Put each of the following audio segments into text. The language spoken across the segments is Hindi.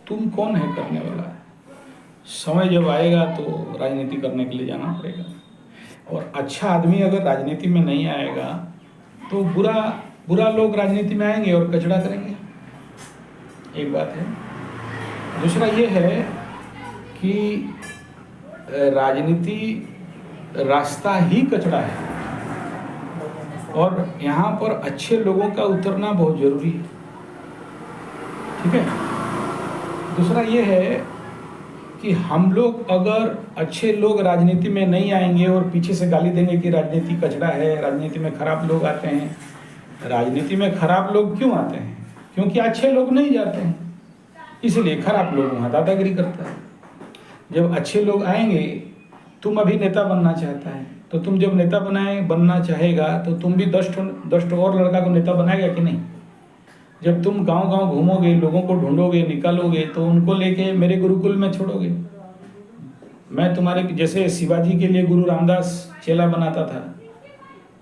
तुम कौन है करने वाला? समय जब आएगा तो राजनीति करने के लिए जाना पड़ेगा। और अच्छा आदमी अगर राजनीति में नहीं आएगा तो बुरा लोग राजनीति में आएंगे और कचड़ा करेंगे। एक बात है। दूसरा ये है कि राजनीति रास्ता ही कचड़ा है और यहाँ पर अच्छे लोगों का उतरना बहुत ज़रूरी है। ठीक है। दूसरा ये है कि हम लोग अगर अच्छे लोग राजनीति में नहीं आएंगे और पीछे से गाली देंगे कि राजनीति कचड़ा है, राजनीति में खराब लोग आते हैं। राजनीति में खराब लोग क्यों आते हैं? क्योंकि अच्छे लोग नहीं जाते हैं, इसलिए खराब लोग वहाँ दादागिरी करता है। जब अच्छे लोग आएंगे, तुम अभी नेता बनना चाहता है तो तुम जब नेता बनना चाहेगा तो तुम भी 10 और लड़का को नेता बनाएगा कि नहीं? जब तुम गांव-गांव घूमोगे, लोगों को ढूंढोगे, निकालोगे तो उनको लेके मेरे गुरुकुल में छोड़ोगे। मैं तुम्हारे जैसे शिवाजी के लिए गुरु रामदास चेला बनाता था,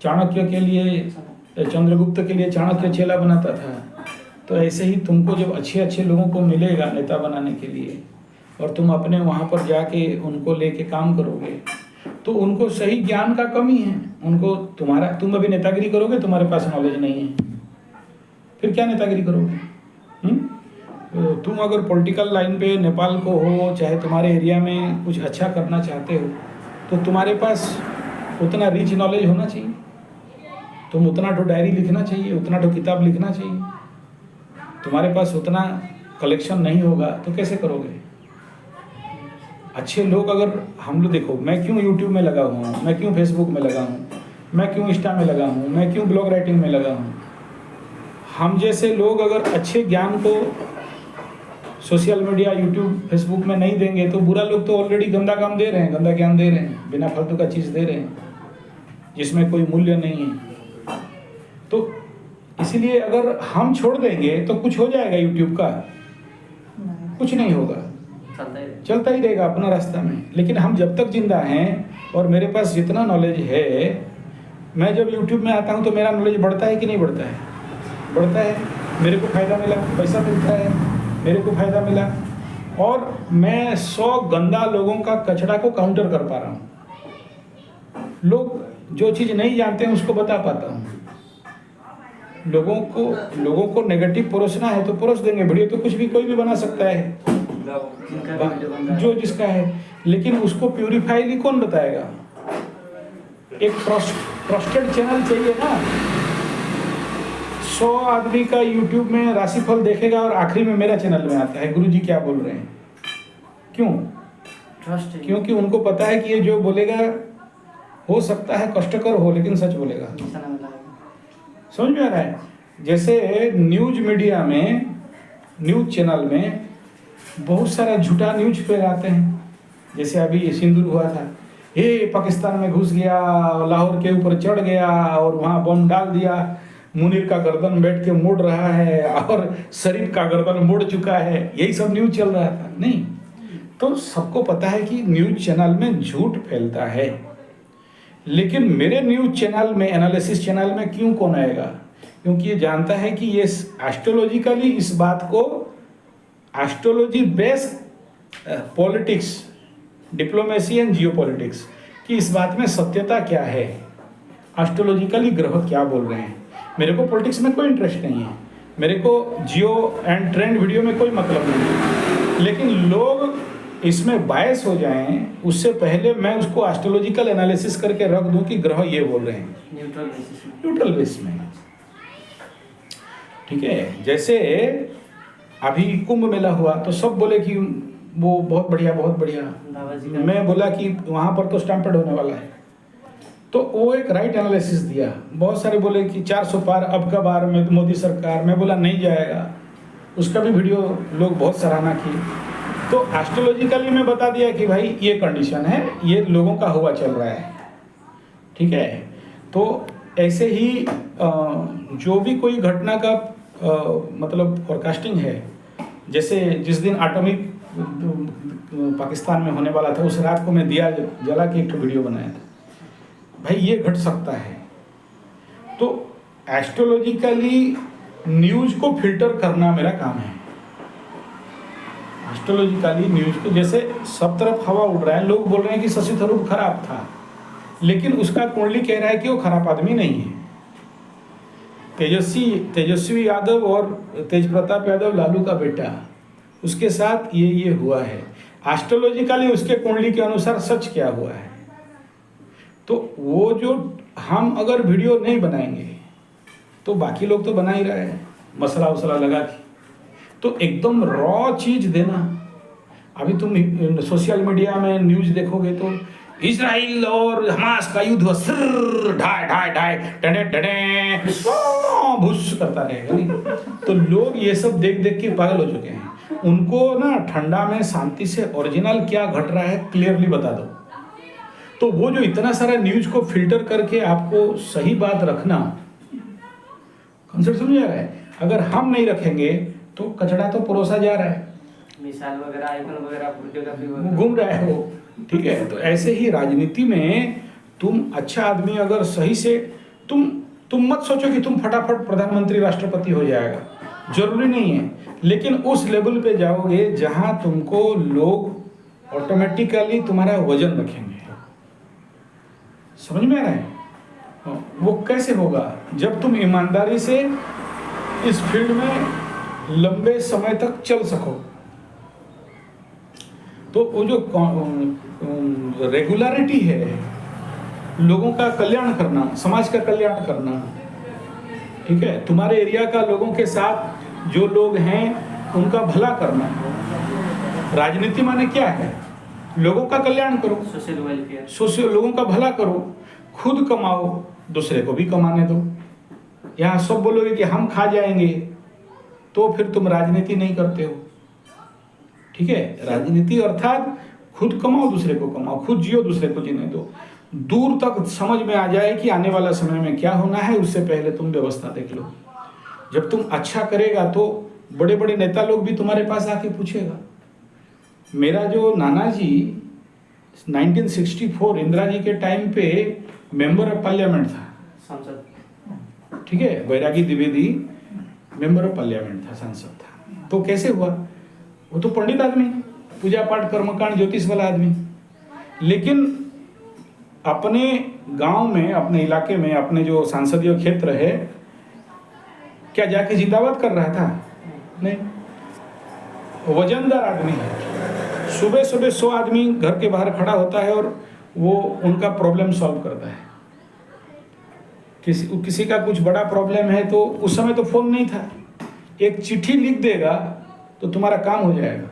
चाणक्य के लिए, चंद्रगुप्त के लिए चाणक्य चेला बनाता था, तो ऐसे ही तुमको जब अच्छे लोगों को मिलेगा नेता बनाने के लिए और तुम अपने वहाँ पर जाके उनको लेके काम करोगे तो उनको सही ज्ञान का कमी है। उनको तुम अभी नेतागिरी करोगे, तुम्हारे पास नॉलेज नहीं है, फिर क्या नेतागिरी करोगे? तुम अगर पॉलिटिकल लाइन पे नेपाल को हो, चाहे तुम्हारे एरिया में कुछ अच्छा करना चाहते हो तो तुम्हारे पास उतना रिच नॉलेज होना चाहिए, तुम उतना तो डायरी लिखना चाहिए, उतना तो किताब लिखना चाहिए। तुम्हारे पास उतना कलेक्शन नहीं होगा तो कैसे करोगे? अच्छे लोग अगर हम लोग देखो, मैं क्यों यूट्यूब में लगा हुआ हूँ, मैं क्यों फेसबुक में लगा हूँ, मैं क्यों इंस्टा में लगा हूँ, मैं क्यों ब्लॉग राइटिंग में लगा हूँ। हम जैसे लोग अगर अच्छे ज्ञान को सोशल मीडिया, यूट्यूब, फेसबुक में नहीं देंगे तो बुरा लोग तो ऑलरेडी गंदा काम दे रहे हैं, गंदा ज्ञान दे रहे हैं, बिना फालतू का चीज़ दे रहे हैं जिसमें कोई मूल्य नहीं है। तो इसीलिए अगर हम छोड़ देंगे तो कुछ हो जाएगा यूट्यूब का? कुछ नहीं होगा, चलता ही रहेगा अपना रास्ता में। लेकिन हम जब तक जिंदा हैं और मेरे पास जितना नॉलेज है, मैं जब यूट्यूब में आता हूँ तो मेरा नॉलेज बढ़ता है कि नहीं बढ़ता है? बढ़ता है। मेरे को फ़ायदा मिला, पैसा मिलता है, मेरे को फ़ायदा मिला और मैं 100 गंदा लोगों का कचड़ा को काउंटर कर पा रहा हूँ। लोग जो चीज़ नहीं जानते हैं उसको बता पाता हूँ। लोगों को नेगेटिव परोसना है तो परोस देंगे। वीडियो तो कुछ भी कोई भी बना सकता है, जो जिसका है, लेकिन उसको प्यूरिफाई कौन बताएगा? एक ट्रस्टेड चैनल चाहिए ना। 100 आदमी का यूट्यूब में राशिफल देखेगा और आखिरी में मेरा चैनल में आता है, गुरुजी क्या बोल रहे हैं। क्यों? ट्रस्ट। क्योंकि उनको पता है कि ये जो बोलेगा हो सकता है कष्टकर हो, लेकिन सच बोलेगा। समझ में आ रहा है? जैसे न्यूज मीडिया में, न्यूज चैनल में बहुत सारा झूठा न्यूज फैलाते हैं। जैसे अभी सिंदूर हुआ था, ये पाकिस्तान में घुस गया, लाहौर के ऊपर चढ़ गया और वहाँ बम डाल दिया, मुनीर का गर्दन बैठ के मुड़ रहा है और शरीफ का गर्दन मुड़ चुका है, यही सब न्यूज चल रहा था। नहीं, तो सबको पता है कि न्यूज चैनल में झूठ फैलता है। लेकिन मेरे न्यूज चैनल में, एनालिसिस चैनल में क्यों कौन आएगा? क्योंकि ये जानता है कि ये एस्ट्रोलॉजिकली इस बात को, astrology based politics, diplomacy and geopolitics कि इस बात में सत्यता क्या है, एस्ट्रोलॉजिकली ग्रह क्या बोल रहे हैं। मेरे को पॉलिटिक्स में कोई इंटरेस्ट नहीं है, मेरे को जियो एंड ट्रेंड वीडियो में कोई मतलब नहीं है, लेकिन लोग इसमें बायस हो जाएं उससे पहले मैं उसको एस्ट्रोलॉजिकल एनालिसिस करके रख दूं कि ग्रह ये बोल रहे हैं, न्यूट्रल बेस में। ठीक है। जैसे अभी कुंभ मेला हुआ तो सब बोले कि वो बहुत बढ़िया, बहुत बढ़िया। मैं बोला कि वहाँ पर तो स्टैम्पेड होने वाला है, तो वो एक राइट एनालिसिस दिया। बहुत सारे बोले कि 400 पार अब का बार में मोदी सरकार, मैं बोला नहीं जाएगा, उसका भी वीडियो लोग बहुत सराहना की। तो एस्ट्रोलॉजिकली मैं बता दिया कि भाई ये कंडीशन है, ये लोगों का हुआ चल रहा है। ठीक है। तो ऐसे ही जो भी कोई घटना का मतलब फोरकास्टिंग है, जैसे जिस दिन एटॉमिक पाकिस्तान में होने वाला था उस रात को मैं दिया जला के एक वीडियो बनाया था, भाई ये घट सकता है। तो एस्ट्रोलॉजिकली न्यूज को फिल्टर करना मेरा काम है। एस्ट्रोलॉजिकली न्यूज को, जैसे सब तरफ हवा उड़ रहा है, लोग बोल रहे हैं कि शशि थरूर खराब था, लेकिन उसका कुंडली कह रहा है कि वो खराब आदमी नहीं है। तेजस्वी यादव और तेज प्रताप यादव लालू का बेटा, उसके साथ ये हुआ है। एस्ट्रोलॉजिकली उसके कुंडली के अनुसार सच क्या हुआ है। तो वो जो हम अगर वीडियो नहीं बनाएंगे तो बाकी लोग तो बना ही रहे हैं मसला वसला लगा के, तो एकदम रॉ चीज देना। अभी तुम सोशल मीडिया में न्यूज देखोगे तो इजराइल और हमास का युद्ध ढाई ढाई ढाई टडे टडे भुस करता रहेगा। तो लोग ये सब देख देख के पागल हो चुके हैं। उनको ना ठंडा में शांति से ओरिजिनल क्या घट रहा है क्लियरली बता दो। तो वो जो इतना सारा न्यूज को फिल्टर करके आपको सही बात रखना, कॉन्सेप्ट समझ आ रहा है। अगर हम नहीं रखेंगे तो कचड़ा तो परोसा जा रहा है, मिसाल वगैरह आइकन वगैरह फोटोग्राफी वगैरह घूम रहा है वो, ठीक है। तो ऐसे ही राजनीति में तुम अच्छा आदमी अगर सही से तुम मत सोचो कि तुम फटाफट प्रधानमंत्री राष्ट्रपति हो जाएगा, जरूरी नहीं है, लेकिन उस लेवल पे जाओगे जहां तुमको लोग ऑटोमेटिकली तुम्हारा वजन रखेंगे। समझ में आ रहा है? वो कैसे होगा? जब तुम ईमानदारी से इस फील्ड में लंबे समय तक चल सको। तो वो जो रेगुलरिटी है, लोगों का कल्याण करना, समाज का कल्याण करना, ठीक है, तुम्हारे एरिया का लोगों के साथ जो लोग हैं उनका भला करना। राजनीति माने क्या है? लोगों का कल्याण करो, सोशल वेलफेयर, सोशल लोगों का भला करो, खुद कमाओ, दूसरे को भी कमाने दो। यहाँ सब बोलोगे कि हम खा जाएंगे तो फिर तुम राजनीति नहीं करते हो, ठीक है। राजनीति अर्थात खुद कमाओ, दूसरे को कमाओ, खुद जियो, दूसरे को जीने दो। दूर तक समझ में आ जाए कि आने वाला समय में क्या होना है, उससे पहले तुम व्यवस्था देख लो। जब तुम अच्छा करेगा तो बड़े बड़े नेता लोग भी तुम्हारे पास आके पूछेगा। मेरा जो नाना जी 1964 इंदिरा जी के टाइम पे मेंबर ऑफ पार्लियामेंट था, सांसद, ठीक है, बैरागी द्विवेदी मेंबर ऑफ पार्लियामेंट था, सांसद था। तो कैसे हुआ? वो तो पंडित आदमी, पूजा पाठ कर्मकांड ज्योतिष वाला आदमी, लेकिन अपने गांव में, अपने इलाके में, अपने जो संसदीय क्षेत्र है, क्या जाके जिंदाबाद कर रहा था? नहीं। वजनदार आदमी है, सुबह सुबह 100 आदमी घर के बाहर खड़ा होता है और वो उनका प्रॉब्लम सॉल्व करता है। किसी का कुछ बड़ा प्रॉब्लम है तो उस समय तो फोन नहीं था, एक चिट्ठी लिख देगा तो तुम्हारा काम हो जाएगा।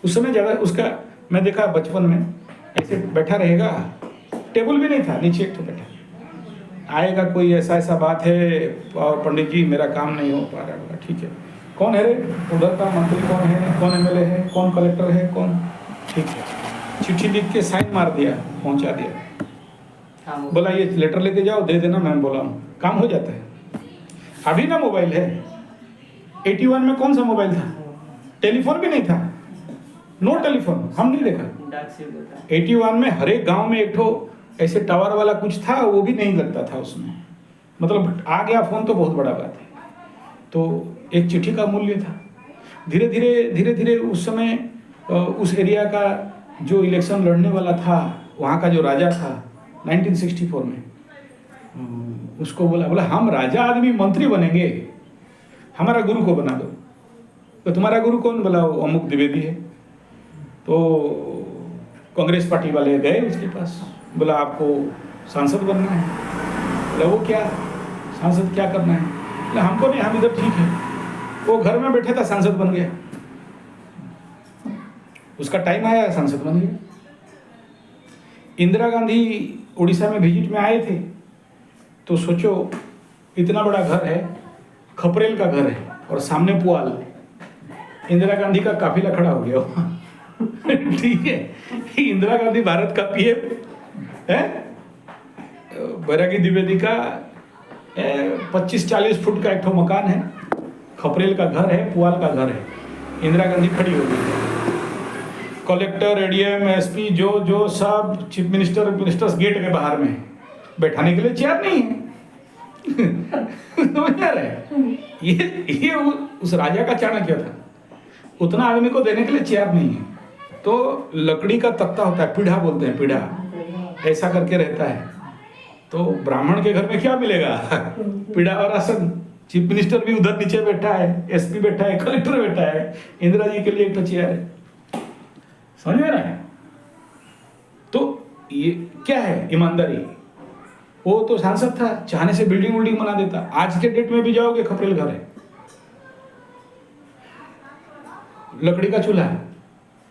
उस समय ज़्यादा उसका, मैं देखा बचपन में ऐसे बैठा रहेगा, टेबल भी नहीं था, नीचे एक तो बैठा, आएगा कोई ऐसा बात है और पंडित जी मेरा काम नहीं हो पा रहा, बोला ठीक है, कौन है रे? उधर का मंत्री कौन है, कौन एमएलए है, कौन कलेक्टर है, कौन? ठीक है, चिट्ठी लिख के साइन मार दिया, पहुंचा दिया, बोला ये लेटर लेके जाओ, दे देना, मैं बोला हूँ, काम हो जाता है। अभी ना मोबाइल है, 81 में कौन सा मोबाइल था? टेलीफोन भी नहीं था, नो टेलीफोन, हम नहीं देखा। 81 में हर एक गांव में एक ठो ऐसे टावर वाला कुछ था, वो भी नहीं लगता था उसमें, मतलब आ गया फोन तो बहुत बड़ा बात है। तो एक चिट्ठी का मूल्य था। धीरे धीरे उस समय उस एरिया का जो इलेक्शन लड़ने वाला था, वहाँ का जो राजा था 1964 में, उसको बोला हम राजा आदमी मंत्री बनेंगे, हमारा गुरु को बना दो। तो तुम्हारा गुरु कौन? बोला वो अमुक द्विवेदी है। तो कांग्रेस पार्टी वाले गए उसके पास, बोला आपको सांसद बनना है। बोला वो क्या सांसद, क्या करना है? बोला हमको नहीं, हम इधर ठीक है। वो घर में बैठे था, सांसद बन गया, उसका टाइम आया, सांसद बन गया। इंदिरा गांधी उड़ीसा में विजिट में आए थे, तो सोचो इतना बड़ा घर है, खपरेल का घर है और सामने पुआल, इंदिरा गांधी का काफिला खड़ा हो गया ठीक है, इंदिरा गांधी भारत का पीएम है, बैरागी द्विवेदी का 25-40 फुट का एक ठो मकान है, खपरेल का घर है, पुआल का घर है, इंदिरा गांधी खड़ी हो गई। कलेक्टर, एडीएम, एसपी, जो सब चीफ मिनिस्टर्स गेट के बाहर में, बैठाने के लिए चेयर नहीं है समझ आ रहा है? ये उस राजा का चाणक्य था। उतना आदमी को देने के लिए चेयर नहीं है, तो लकड़ी का तख्ता होता है, पीढ़ा बोलते हैं, पीढ़ा ऐसा करके रहता है। तो ब्राह्मण के घर में क्या मिलेगा? पीढ़ा और आसन। चीफ मिनिस्टर भी उधर नीचे बैठा है, एसपी बैठा है, कलेक्टर बैठा है, इंदिरा जी के लिए एक तो चेयर है। समझ में आ रहा है? तो ये क्या है ईमानदारी? वो तो सांसद था, चाहने से बिल्डिंग विल्डिंग बना देता। आज के डेट में भी जाओगे, खपरेल घर है, लकड़ी का चूल्हा है।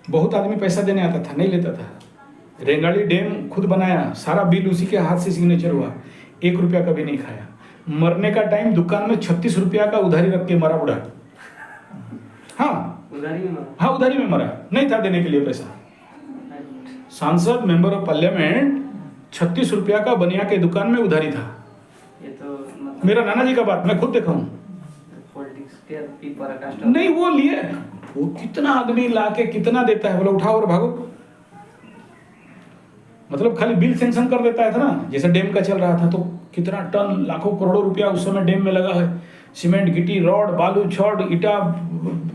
बहुत आदमी पैसा देने आता था, नहीं लेता था। रेंगाली डैम खुद बनाया, सारा बिल उसी के हाथ से सिग्नेचर हुआ, 1 रुपया कभी नहीं खाया। मरने का टाइम दुकान में 36 रुपया का उधारी रख के मरा बुढ़ा। हाँ उधारी में मरा। हाँ, उधारी में मरा, नहीं था देने के लिए पैसा। सांसद, मेंबर ऑफ पार्लियामेंट, 36 रुपया का बनिया के दुकान में उधारी था। ये तो मतलब मेरा नाना जी का बात, मैं खुद देखा हूँ। पॉलिटिक्स के भी पराकाष्ठा। नहीं, वो लिए, वो कितना आदमी लाके कितना देता है, बोला उठाओ और भागो। मतलब खाली बिल सेंक्शन कर देता है था ना, जैसे डैम का चल रहा था, तो कितना टन, लाखों करोड़ों रुपया उस समय डैम में लगा है। सीमेंट, गिट्टी, रॉड, बालू, छड़, ईटा,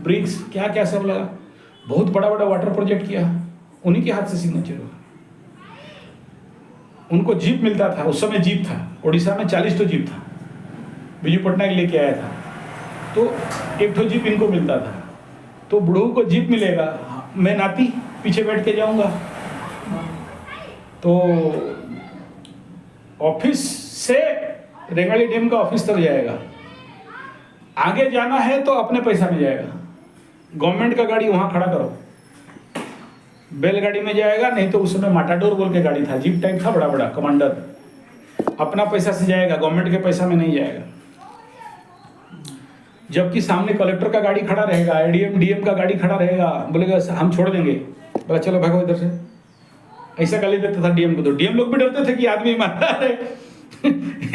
ब्रिक्स, क्या क्या सब लगा। बहुत बड़ा बड़ा वाटर प्रोजेक्ट किया, उन्हीं के हाथ से सिग्नेचर हुआ। उनको जीप मिलता था, उस समय जीप था, उड़ीसा में 40 तो जीप था, बिजू पटनायक लेके आया था। तो 1 तो जीप इनको मिलता था। तो बूढ़ों को जीप मिलेगा, मैं नाती पीछे बैठ के जाऊंगा। तो ऑफिस से रेंगाली डैम का ऑफिस तक जाएगा। आगे जाना है तो अपने पैसा में जाएगा, गवर्नमेंट का गाड़ी वहां खड़ा करो, बैलगाड़ी में जाएगा, नहीं तो उस समय माटाडोर बोल के गाड़ी था, जीप टाइप था, बड़ा बड़ा कमांडर। अपना पैसा से जाएगा, गवर्नमेंट के पैसा में नहीं जाएगा। जबकि सामने कलेक्टर का गाड़ी खड़ा रहेगा, एडीएम डीएम का गाड़ी खड़ा रहेगा, बोलेगा हम छोड़ देंगे, बोला चलो भागो इधर से। ऐसा गाली देता था डीएम को। तो डीएम लोग भी डरते थे कि आदमी ईमानदार है,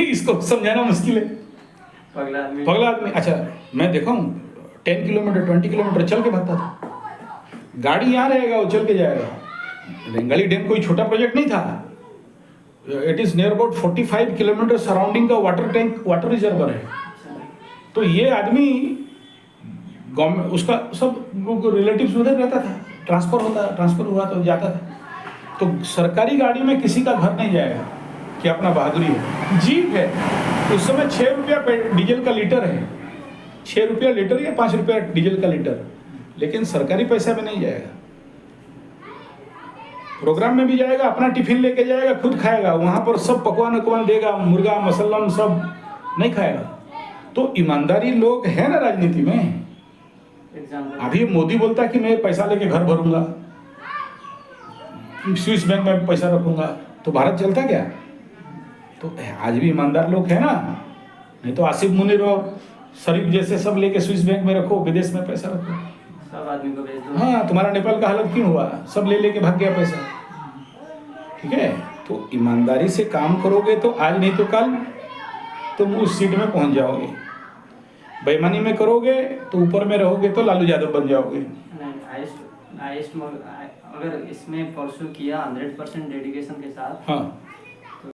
इसको समझाना मुश्किल है, पगला आदमी। अच्छा, मैं देखा हूँ 10 किलोमीटर 20 किलोमीटर चल के भागता था। गाड़ी यहाँ रहेगा, वो चल के जाएगा। रेंगाली डैम कोई छोटा प्रोजेक्ट नहीं था, it is near about 45 kilometre surrounding का वाटर टैंक, वाटर रिजर्वर है। तो ये आदमी गवर्नमेंट, उसका सब रिलेटिव्स उधर रहता था, ट्रांसफर हुआ तो जाता था। तो सरकारी गाड़ी में किसी का घर नहीं जाएगा कि अपना बहादुरी है। जीप है, उस समय 6 रुपया डीजल का लीटर है, 6 रुपया लीटर या 5 रुपया डीजल का लीटर, लेकिन सरकारी पैसा में नहीं जाएगा। प्रोग्राम में भी जाएगा, अपना टिफिन लेके जाएगा, खुद खाएगा, वहां पर सब पकवान वकवान देगा, मुर्गा मसलम सब नहीं खाएगा। तो ईमानदारी लोग है ना राजनीति में। अभी मोदी बोलता है कि मैं पैसा लेके घर भरूंगा, स्विस बैंक में पैसा रखूंगा, तो भारत चलता क्या? तो आज भी ईमानदार लोग है ना, नहीं तो आसिफ मुनीर और शरीफ जैसे सब लेके स्विस बैंक में रखो, विदेश में पैसा रखो, सब आदमी को भेज दो। हाँ, तुम्हारा नेपाल का हालत क्यों हुआ? सब ले लेके भाग गया पैसा। ठीक है, तो ईमानदारी से काम करोगे तो आज नहीं तो कल तुम उस सीट में पहुंच जाओगे। बेईमानी में करोगे तो ऊपर में रहोगे तो लालू यादव बन जाओगे। हाईएस्ट अगर इसमें परसू किया 100% डेडिकेशन के साथ, हाँ,